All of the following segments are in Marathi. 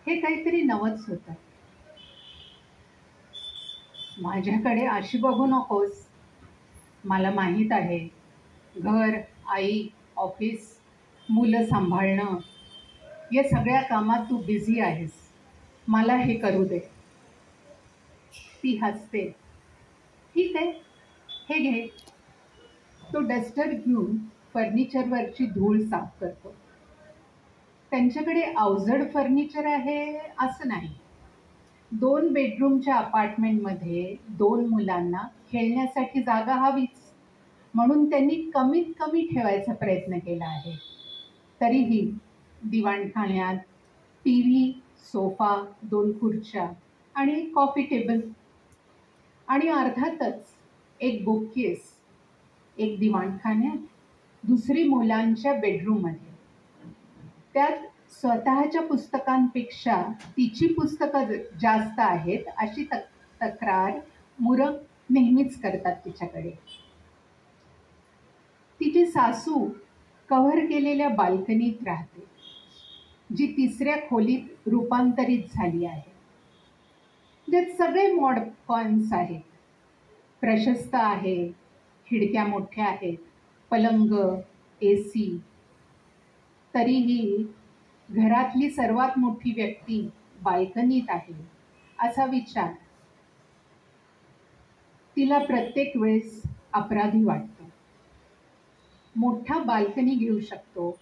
हे काहीतरी नवंच होतं. माझ्याकडे अशी बघू नकोस. मला माहीत आहे, घर, आई, ऑफिस, मुलं सांभाळणं या सगळ्या कामात तू बिझी आहेस. मला हे करू दे. ती हसते. ठीक आहे, हे घे. तो डस्टर घेऊन फर्निचरवरची धूळ साफ करतो. त्यांच्याकडे अवजड फर्निचर आहे असं नाही. 2 बेडरूमच्या अपार्टमेंटमध्ये 2 मुलांना खेळण्यासाठी जागा हवीच, म्हणून त्यांनी कमीत कमी ठेवायचा प्रयत्न केला आहे. तरीही दिवाणखान्यात टीव्ही, सोफा, 2 खुर्च्या आणि एक कॉफी टेबल आणि अर्थातच एक बुककेस. एक दिवाणखान्यात, दुसरी मुलांच्या बेडरूममध्ये. त्यात स्वतःच्या पुस्तकांपेक्षा तिची पुस्तकं जास्त आहेत अशी तक्रार मुलं नेहमीच करतात तिच्याकडे. तिची सासू कव्हर केलेल्या बाल्कनीत राहते, जी 3ऱ्या खोलीत रूपांतरित झाली आहे. त्यात सगळे मॉड कॉन्स आहेत. प्रशस्त आहे, खिडक्या मोठ्या आहेत, पलंग, AC. तरीही घरातली सर्वात मोठी व्यक्ती बाल्कनीत आहे असा विचार तिला प्रत्येक वेळेस अपराधी वाटतो. मोठा बाल्कनी घेऊ शकतो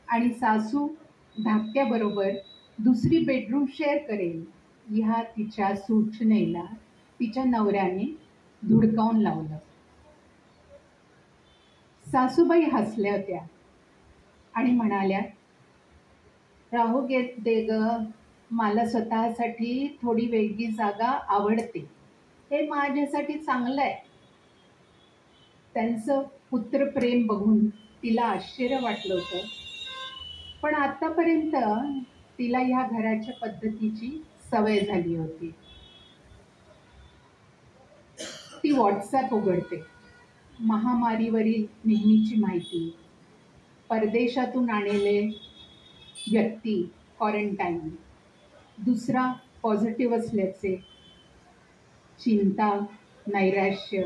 आणि सासू धाकट्याबरोबर दुसरी बेडरूम शेअर करेल ह्या तिच्या सूचनेला तिच्या नवऱ्याने धुडकावून लावलं. सासूबाई हसल्या होत्या आणि म्हणाल्या, राहू दे ग, मला स्वतःसाठी थोडी वेगळी जागा आवडते. हे माझ्यासाठी चांगलं आहे. त्यांचं पुत्रप्रेम बघून तिला आश्चर्य वाटलं होतं, पण आतापर्यंत तिला ह्या घराच्या पद्धतीची सवय झाली होती. ती व्हॉट्सॲप उघडते. महामारीवरील नेहमीची माहिती, परदेशातून आलेले व्यक्ती क्वारंटाईन, दुसरा पॉझिटिव्ह असल्याचे, चिंता, नैराश्य,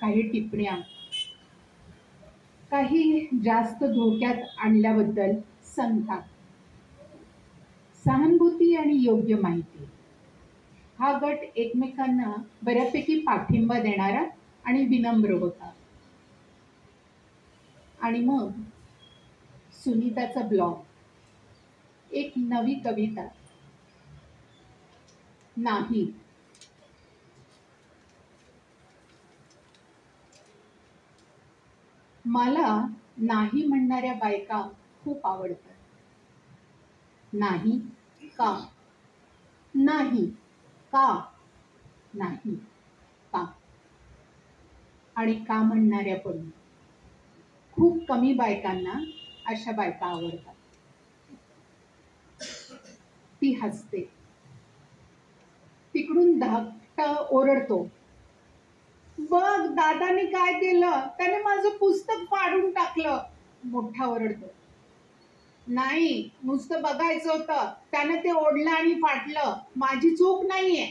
काही टिप्पण्या, काही जास्त धोक्यात आणल्याबद्दल संताप, सहानुभूती आणि योग्य माहिती. हा गट एकमेकांना बऱ्यापैकी पाठिंबा देणारा आणि विनम्र होता. आणि मग सुनीताचा ब्लॉग, एक नवी कविता. नाही. मला नाही म्हणणाऱ्या बायका खूप आवडतात. नाही का? नाही का? नाही का? आणि का म्हणणाऱ्या पण. खूप कमी बायकांना अशा बायका आवडतात. ती हसते. तिकडून धाकटा ओरडतो, बघ दादाने काय केलं, त्याने माझं पुस्तक फाडून टाकलं. मोठा ओरडतो, नाही, नुसतं बघायचं होतं, त्याने ते ओढलं आणि फाटलं, माझी चूक नाहीये.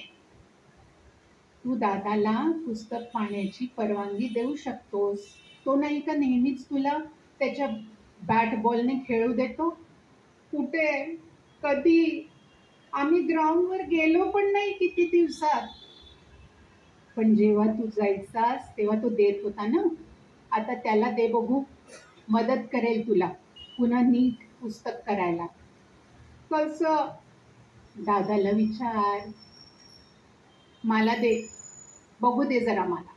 तू दादाला पुस्तक पाहण्याची परवानगी देऊ शकतोस. तो नाही का नेहमीच तुला त्याच्या बॅट बॉलने खेळू देतो. कुठे, कधी? आम्ही ग्राउंडवर गेलो पण नाही किती दिवसात. पण जेव्हा तू जायचास तेव्हा तो देत होता ना. आता त्याला दे बघू, मदत करेल तुला पुन्हा नीट पुस्तक करायला. कसं? दादाला विचार. मला दे, बघू दे जरा मला.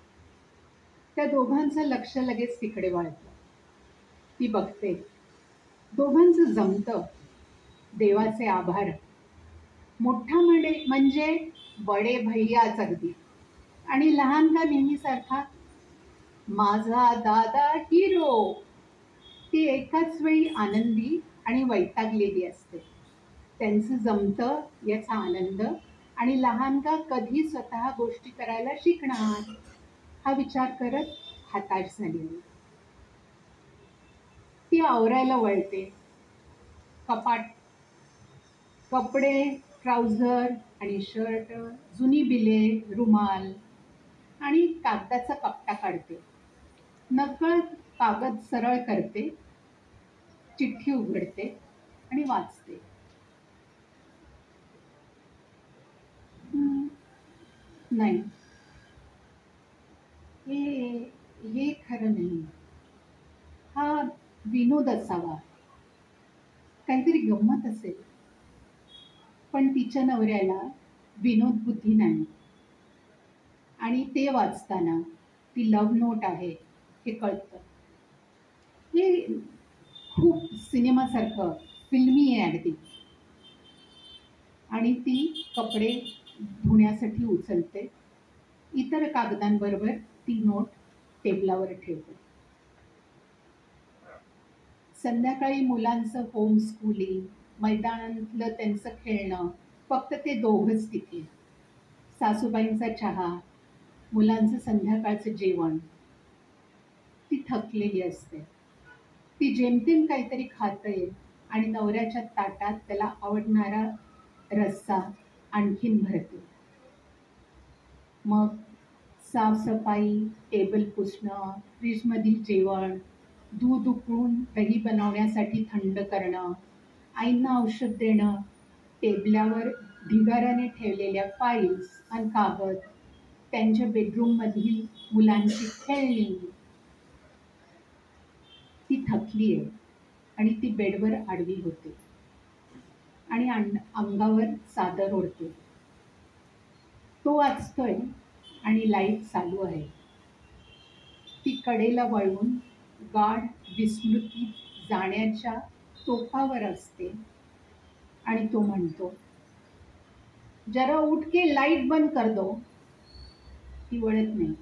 त्या दोघांचं लक्ष लगेच तिकडे वळतं. ती बघते, दोघांचं जमतं. देवाचे आभार. मोठा म्हणजे बडे भैयाच अगदी, आणि लहान का नेहमीसारखा माझा दादा हिरो. ती एकाच वेळी आनंदी आणि वैतागलेली असते. त्यांचं जमतं याचा आनंद, आणि लहान का कधी स्वतः गोष्टी करायला शिकणार हा विचार करत हताश झालेली. ती आवरायला वळते. कपाट, कपडे ट्राउझर आणि शर्ट, जुनी बिले, रुमाल आणि कागदाचा कपटा काढते. नकळत कागद सरळ करते, चिठ्ठी उघडते आणि वाचते. "हं, नाही, हे हे खरं नाही. हा विनोद असावा, काहीतरी गंमत असेल." पण तिच्या नवऱ्याला विनोद बुद्धी नाही आणि ते वाचताना ती लव्ह नोट आहे हे कळतं. हे खूप सिनेमासारखं फिल्मी आहे अगदी. आणि ती कपडे धुण्यासाठी उचलते. इतर कागदांबरोबर ती नोट टेबलावर ठेवते. संध्याकाळी मुलांचं होम स्कूलिंग, मैदानातलं त्यांचं खेळणं, फक्त ते दोघंच तिथे. सासूबाईंचा चहा, मुलांचं संध्याकाळचं जेवण. ती थकलेली असते. ती जेमतेम काहीतरी खाते आणि नवऱ्याच्या ताटात त्याला आवडणारा रस्सा आणखीन भरते. मग साफसफाई, टेबल पुसणं, फ्रीजमधील जेवण, दूध उकळून दही बनवण्यासाठी थंड करणं, आईंना औषध देणं, टेबलावर ढिगाऱ्याने ठेवलेल्या फाईल्स आणि कागद, त्यांच्या बेडरूममधील मुलांची खेळणी. ती थकली आहे आणि ती बेडवर आडवी होते आणि अंगावर चादर ओढते. तो वाचतोय आणि लाईट चालू आहे. ती कडेला वळून गाढ विस्मृतीत जाण्याच्या टोकावर असते आणि तो म्हणतो, "जरा उठ के लाईट बंद कर दो." ती वळत नाही.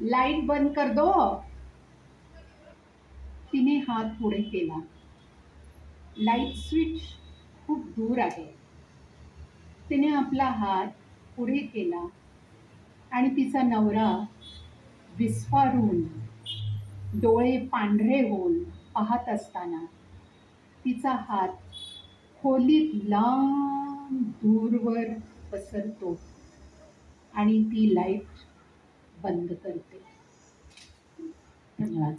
"लाईट बंद कर दो." तिने हात पुढे केला. लाईट स्विच खूप दूर आहे. तिने आपला हात पुढे केला आणि तिचा नवरा विस्फारून, डोळे पांढरे होऊन पाहत असताना तिचा हात खोलीत लांब दूरवर पसरतो आणि ती लाईट बंद करते. धन्यवाद.